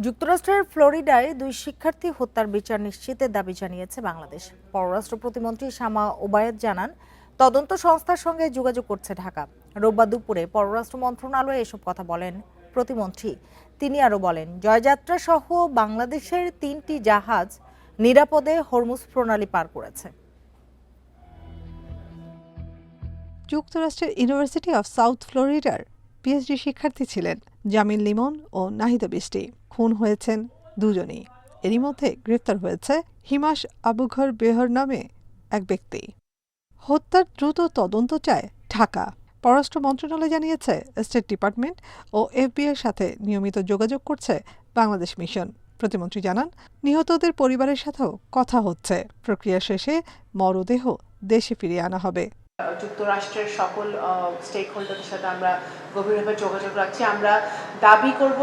যুক্তরাষ্ট্রের ফ্লোরিডায় দুই শিক্ষার্থী হত্যার বিচার নিশ্চিতের দাবি জানিয়েছে বাংলাদেশ। পররাষ্ট্র প্রতিমন্ত্রী শামা ওবায়েদ জানান, তদন্ত সংস্থার সঙ্গে যোগাযোগ করছে ঢাকা। রোববার দুপুরে পররাষ্ট্র মন্ত্রণালয়ে এসব কথা বলেন প্রতিমন্ত্রী। তিনি আরও বলেন, জয়যাত্রা সহ বাংলাদেশের 3টি জাহাজ নিরাপদে হরমুজ প্রণালী পার করেছে। যুক্তরাষ্ট্রের ইউনিভার্সিটি অফ সাউথ ফ্লোরিডার পিএইচডি শিক্ষার্থী ছিলেন জামিল লিমন ও নাহিদা বৃষ্টি। খুন হয়েছেন দুজনেই। এরই মধ্যে গ্রেফতার হয়েছে হিমাশ আবুঘর বেহর নামে এক ব্যক্তি। হত্যার দ্রুত তদন্ত চায় ঢাকা। পররাষ্ট্র মন্ত্রণালয় জানিয়েছে, স্টেট ডিপার্টমেন্ট ও এফবিআইয়ের সাথে নিয়মিত যোগাযোগ করছে বাংলাদেশ মিশন। প্রতিমন্ত্রী জানান, নিহতদের পরিবারের সাথেও কথা হচ্ছে। প্রক্রিয়া শেষে মরদেহ দেশে ফিরিয়ে আনা হবে। যুক্তরাষ্ট্রের সকল স্টেক হোল্ডারদের সাথে আমরা গভীরভাবে যোগাযোগ রাখছি। আমরা দাবি করব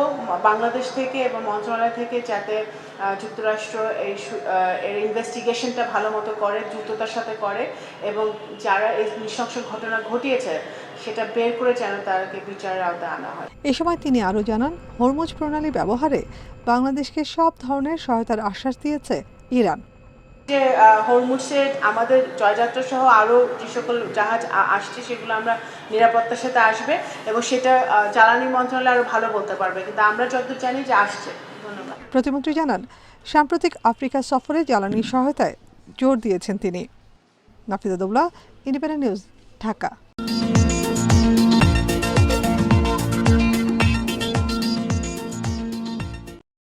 বাংলাদেশ থেকে এবং মন্ত্রণালয় থেকে যাতে যুক্তরাষ্ট্র এর ইনভেস্টিগেশনটা ভালো মতো করে, দ্রুততার সাথে করে এবং যারা এই নৃশংস ঘটনা ঘটিয়েছে সেটা বের করে যেন তাদেরকে বিচারের আওতায় আনা হয়। এ সময় তিনি আরও জানান, হরমুজ প্রণালী ব্যবহারে বাংলাদেশকে সব ধরনের সহায়তার আশ্বাস দিয়েছে ইরান। যে হরমুজে আমাদের জয়যাত্রা সহ আরও যে সকল জাহাজ আসছে সেগুলো আমরা নিরাপত্তার সাথে আসবে এবং সেটা জ্বালানি মন্ত্রণালয় আরও ভালো বলতে পারবে, কিন্তু আমরা যতদূর জানি যে আসছে। ধন্যবাদ। প্রতিমন্ত্রী জানান, সাম্প্রতিক আফ্রিকা সফরে জ্বালানি সহায়তায় জোর দিয়েছেন তিনি। Nafiza Daula, independent news, Dhaka.